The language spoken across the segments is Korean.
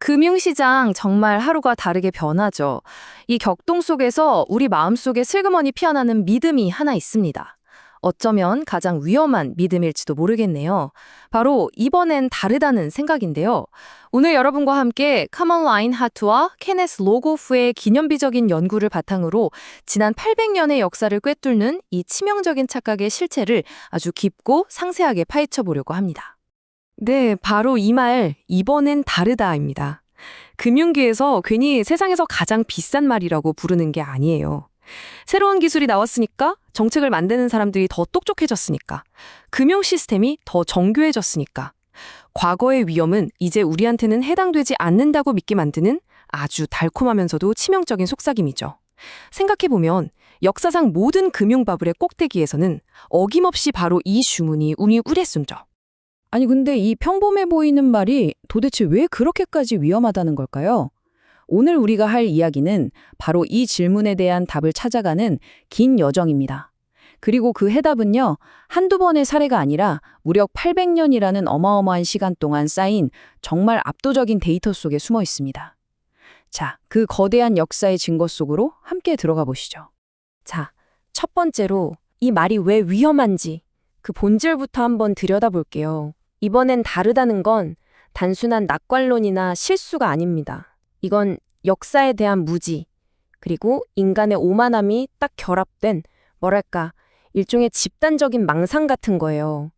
금융시장 정말 하루가 다르게 변하죠. 이 격동 속에서 우리 마음속에 슬그머니 피어나는 믿음이 하나 있습니다. 어쩌면 가장 위험한 믿음일지도 모르겠네요. 바로 이번엔 다르다는 생각인데요. 오늘 여러분과 함께 카먼 라인하트와 케네스 로고프의 기념비적인 연구를 바탕으로 지난 800년의 역사를 꿰뚫는 이 치명적인 착각의 실체를 아주 깊고 상세하게 파헤쳐 보려고 합니다. 네, 바로 이 말, 이번엔 다르다입니다. 금융계에서 괜히 세상에서 가장 비싼 말이라고 부르는 게 아니에요. 새로운 기술이 나왔으니까, 정책을 만드는 사람들이 더 똑똑해졌으니까, 금융 시스템이 더 정교해졌으니까, 과거의 위험은 이제 우리한테는 해당되지 않는다고 믿게 만드는 아주 달콤하면서도 치명적인 속삭임이죠. 생각해보면 역사상 모든 금융바블의 꼭대기에서는 어김없이 바로 이 주문이 웅이우렸음죠. 아니 근데 이 평범해 보이는 말이 도대체 왜 그렇게까지 위험하다는 걸까요? 오늘 우리가 할 이야기는 바로 이 질문에 대한 답을 찾아가는 긴 여정입니다. 그리고 그 해답은요, 한두 번의 사례가 아니라 무려 800년이라는 어마어마한 시간 동안 쌓인 정말 압도적인 데이터 속에 숨어 있습니다. 자, 그 거대한 역사의 증거 속으로 함께 들어가 보시죠. 자, 첫 번째로 이 말이 왜 위험한지 그 본질부터 한번 들여다볼게요. 이번엔 다르다는 건 단순한 낙관론이나 실수가 아닙니다. 이건 역사에 대한 무지, 그리고 인간의 오만함이 딱 결합된 뭐랄까 일종의 집단적인 망상 같은 거예요.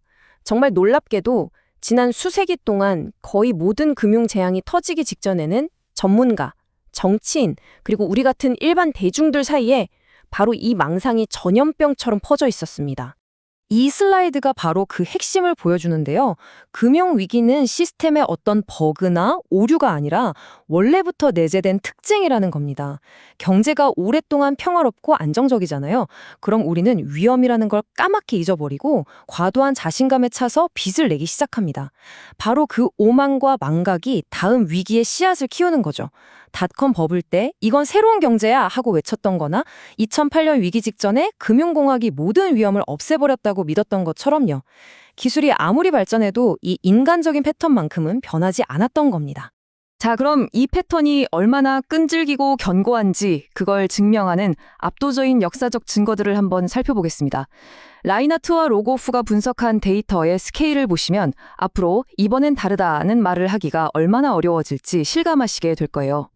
정말 놀랍게도 지난 수세기 동안 거의 모든 금융 재앙이 터지기 직전에는 전문가, 정치인, 그리고 우리 같은 일반 대중들 사이에 바로 이 망상이 전염병처럼 퍼져 있었습니다. 이 슬라이드가 바로 그 핵심을 보여주는데요. 금융위기는 시스템의 어떤 버그나 오류가 아니라 원래부터 내재된 특징이라는 겁니다. 경제가 오랫동안 평화롭고 안정적이잖아요. 그럼 우리는 위험이라는 걸 까맣게 잊어버리고 과도한 자신감에 차서 빚을 내기 시작합니다. 바로 그 오만과 망각이 다음 위기의 씨앗을 키우는 거죠. 닷컴 버블 때 이건 새로운 경제야 하고 외쳤던 거나 2008년 위기 직전에 금융공학이 모든 위험을 없애버렸다고 믿었던 것처럼요. 기술이 아무리 발전해도 이 인간적인 패턴만큼은 변하지 않았던 겁니다. 자, 그럼 이 패턴이 얼마나 끈질기고 견고한지 그걸 증명하는 압도적인 역사적 증거들을 한번 살펴보겠습니다. 라인하트와 로고프가 분석한 데이터의 스케일을 보시면 앞으로 이번엔 다르다는 말을 하기가 얼마나 어려워질지 실감하시게 될 거예요.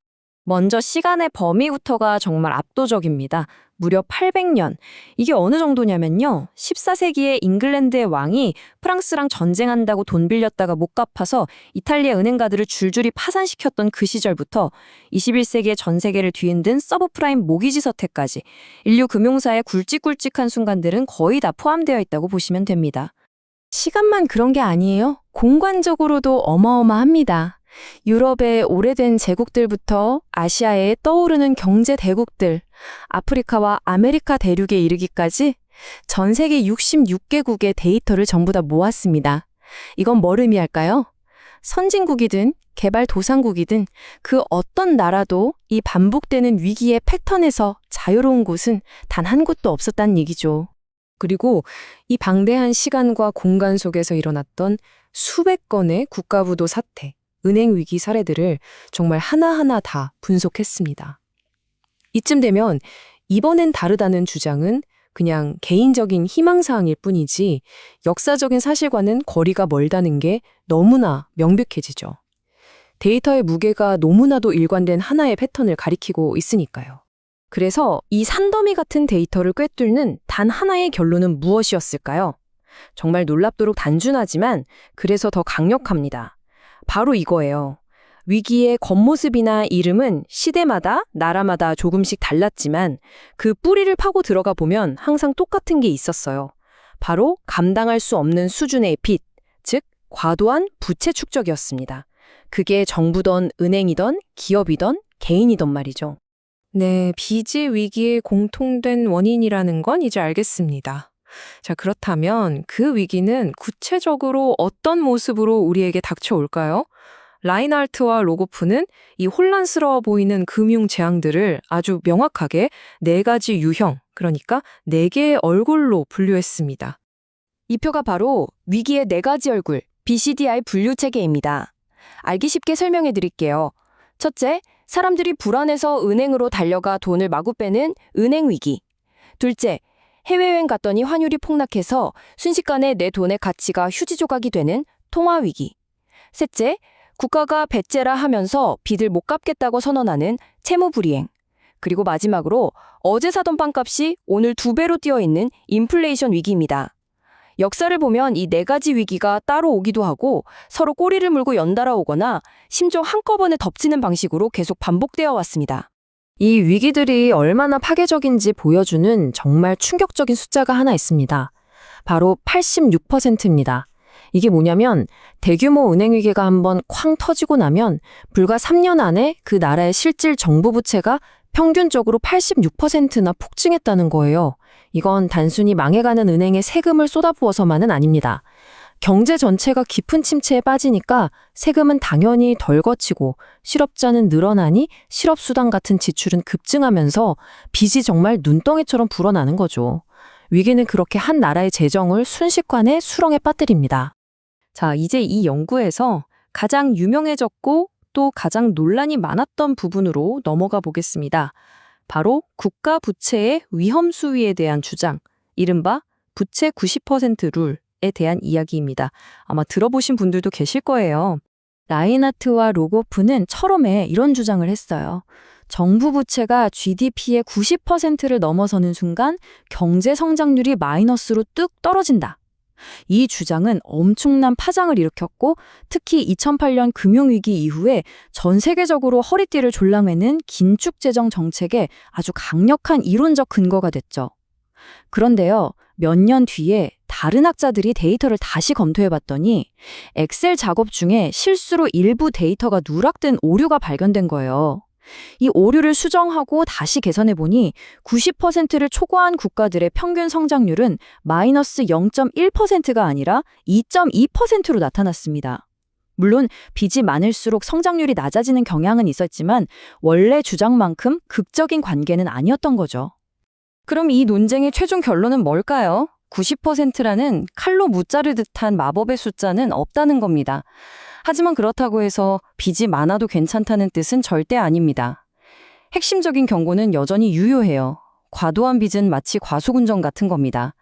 먼저 시간의 범위부터가 정말 압도적입니다. 무려 800년. 이게 어느 정도냐면요. 14세기에 잉글랜드의 왕이 프랑스랑 전쟁한다고 돈 빌렸다가 못 갚아서 이탈리아 은행가들을 줄줄이 파산시켰던 그 시절부터 21세기의 전 세계를 뒤흔든 서브프라임 모기지 사태까지 인류 금융사의 굵직굵직한 순간들은 거의 다 포함되어 있다고 보시면 됩니다. 시간만 그런 게 아니에요. 공간적으로도 어마어마합니다. 유럽의 오래된 제국들부터 아시아에 떠오르는 경제 대국들, 아프리카와 아메리카 대륙에 이르기까지 전 세계 66개국의 데이터를 전부 다 모았습니다. 이건 뭘 의미할까요? 선진국이든 개발도상국이든 그 어떤 나라도 이 반복되는 위기의 패턴에서 자유로운 곳은 단 한 곳도 없었다는 얘기죠. 그리고 이 방대한 시간과 공간 속에서 일어났던 수백 건의 국가부도 사태, 은행 위기 사례들을 정말 하나하나 다 분석했습니다. 이쯤 되면 이번엔 다르다는 주장은 그냥 개인적인 희망사항일 뿐이지 역사적인 사실과는 거리가 멀다는 게 너무나 명백해지죠. 데이터의 무게가 너무나도 일관된 하나의 패턴을 가리키고 있으니까요. 그래서 이 산더미 같은 데이터를 꿰뚫는 단 하나의 결론은 무엇이었을까요? 정말 놀랍도록 단순하지만 그래서 더 강력합니다. 바로 이거예요. 위기의 겉모습이나 이름은 시대마다, 나라마다 조금씩 달랐지만 그 뿌리를 파고 들어가 보면 항상 똑같은 게 있었어요. 바로 감당할 수 없는 수준의 빚, 즉 과도한 부채 축적이었습니다. 그게 정부든 은행이든 기업이든 개인이든 말이죠. 네, 빚의 위기의 공통된 원인이라는 건 이제 알겠습니다. 자, 그렇다면 그 위기는 구체적으로 어떤 모습으로 우리에게 닥쳐올까요? 라인하트와 로고프는 이 혼란스러워 보이는 금융 재앙들을 아주 명확하게 네 가지 유형, 그러니까 네 개의 얼굴로 분류했습니다. 이 표가 바로 위기의 네 가지 얼굴, BCDI 분류 체계입니다. 알기 쉽게 설명해 드릴게요. 첫째, 사람들이 불안해서 은행으로 달려가 돈을 마구 빼는 은행 위기. 둘째, 해외여행 갔더니 환율이 폭락해서 순식간에 내 돈의 가치가 휴지 조각이 되는 통화 위기. 셋째, 국가가 배째라 하면서 빚을 못 갚겠다고 선언하는 채무 불이행. 그리고 마지막으로 어제 사던 빵값이 오늘 2배로 뛰어 있는 인플레이션 위기입니다. 역사를 보면 이 4가지 위기가 따로 오기도 하고 서로 꼬리를 물고 연달아 오거나 심지어 한꺼번에 덮치는 방식으로 계속 반복되어 왔습니다. 이 위기들이 얼마나 파괴적인지 보여주는 정말 충격적인 숫자가 하나 있습니다. 바로 86%입니다. 이게 뭐냐면 대규모 은행 위기가 한번 쾅 터지고 나면 불과 3년 안에 그 나라의 실질 정부 부채가 평균적으로 86%나 폭증했다는 거예요. 이건 단순히 망해가는 은행에 세금을 쏟아부어서만은 아닙니다. 경제 전체가 깊은 침체에 빠지니까 세금은 당연히 덜 거치고 실업자는 늘어나니 실업수당 같은 지출은 급증하면서 빚이 정말 눈덩이처럼 불어나는 거죠. 위기는 그렇게 한 나라의 재정을 순식간에 수렁에 빠뜨립니다. 자, 이제 이 연구에서 가장 유명해졌고 또 가장 논란이 많았던 부분으로 넘어가 보겠습니다. 바로 국가 부채의 위험 수위에 대한 주장, 이른바 부채 90% 룰에 대한 이야기입니다. 아마 들어보신 분들도 계실 거예요. 라인하트와 로고프는 철험에 이런 주장을 했어요. 정부 부채가 GDP의 90%를 넘어서는 순간 경제 성장률이 마이너스로 뚝 떨어진다. 이 주장은 엄청난 파장을 일으켰고 특히 2008년 금융위기 이후에 전 세계적으로 허리띠를 졸라매는 긴축재정 정책에 아주 강력한 이론적 근거가 됐죠. 그런데요, 몇 년 뒤에 다른 학자들이 데이터를 다시 검토해봤더니 엑셀 작업 중에 실수로 일부 데이터가 누락된 오류가 발견된 거예요. 이 오류를 수정하고 다시 개선해보니 90%를 초과한 국가들의 평균 성장률은 마이너스 0.1%가 아니라 2.2%로 나타났습니다. 물론 빚이 많을수록 성장률이 낮아지는 경향은 있었지만 원래 주장만큼 극적인 관계는 아니었던 거죠. 그럼 이 논쟁의 최종 결론은 뭘까요? 90%라는 칼로 무자를 듯한 마법의 숫자는 없다는 겁니다. 하지만 그렇다고 해서 빚이 많아도 괜찮다는 뜻은 절대 아닙니다. 핵심적인 경고는 여전히 유효해요. 과도한 빚은 마치 과속운전 같은 겁니다.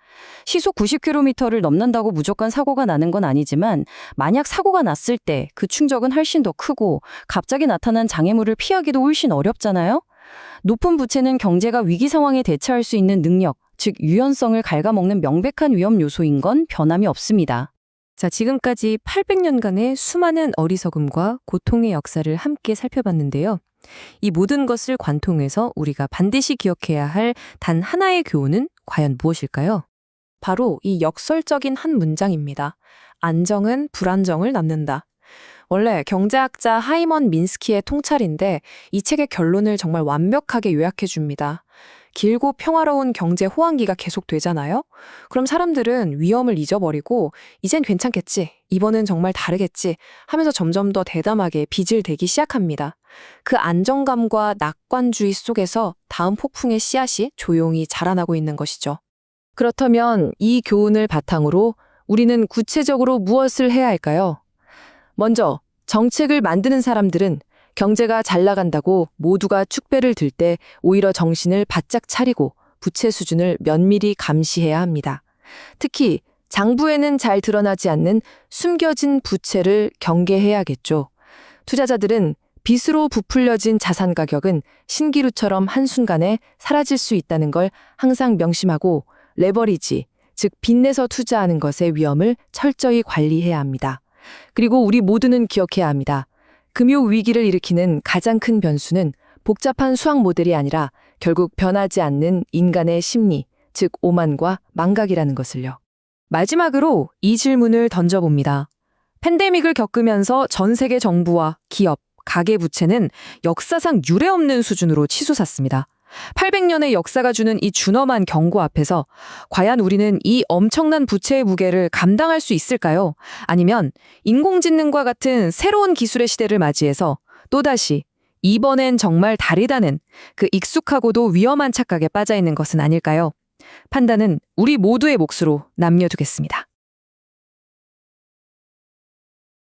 시속 90km를 넘는다고 무조건 사고가 나는 건 아니지만 만약 사고가 났을 때 그 충격은 훨씬 더 크고 갑자기 나타난 장애물을 피하기도 훨씬 어렵잖아요? 높은 부채는 경제가 위기 상황에 대처할 수 있는 능력, 즉 유연성을 갉아먹는 명백한 위험 요소인 건 변함이 없습니다. 자, 지금까지 800년간의 수많은 어리석음과 고통의 역사를 함께 살펴봤는데요. 이 모든 것을 관통해서 우리가 반드시 기억해야 할 단 하나의 교훈은 과연 무엇일까요? 바로 이 역설적인 한 문장입니다. 안정은 불안정을 낳는다. 원래 경제학자 하이먼 민스키의 통찰인데 이 책의 결론을 정말 완벽하게 요약해 줍니다. 길고 평화로운 경제 호황기가 계속되잖아요? 그럼 사람들은 위험을 잊어버리고 이젠 괜찮겠지, 이번엔 정말 다르겠지 하면서 점점 더 대담하게 빚을 대기 시작합니다. 그 안정감과 낙관주의 속에서 다음 폭풍의 씨앗이 조용히 자라나고 있는 것이죠. 그렇다면 이 교훈을 바탕으로 우리는 구체적으로 무엇을 해야 할까요? 먼저 정책을 만드는 사람들은 경제가 잘 나간다고 모두가 축배를 들 때 오히려 정신을 바짝 차리고 부채 수준을 면밀히 감시해야 합니다. 특히 장부에는 잘 드러나지 않는 숨겨진 부채를 경계해야겠죠. 투자자들은 빚으로 부풀려진 자산 가격은 신기루처럼 한순간에 사라질 수 있다는 걸 항상 명심하고 레버리지, 즉 빚내서 투자하는 것의 위험을 철저히 관리해야 합니다. 그리고 우리 모두는 기억해야 합니다. 금융 위기를 일으키는 가장 큰 변수는 복잡한 수학 모델이 아니라 결국 변하지 않는 인간의 심리, 즉 오만과 망각이라는 것을요. 마지막으로 이 질문을 던져봅니다. 팬데믹을 겪으면서 전 세계 정부와 기업, 가계부채는 역사상 유례없는 수준으로 치솟았습니다. 800년의 역사가 주는 이 준엄한 경고 앞에서 과연 우리는 이 엄청난 부채의 무게를 감당할 수 있을까요? 아니면 인공지능과 같은 새로운 기술의 시대를 맞이해서 또다시 이번엔 정말 다르다는 그 익숙하고도 위험한 착각에 빠져 있는 것은 아닐까요? 판단은 우리 모두의 몫으로 남겨두겠습니다.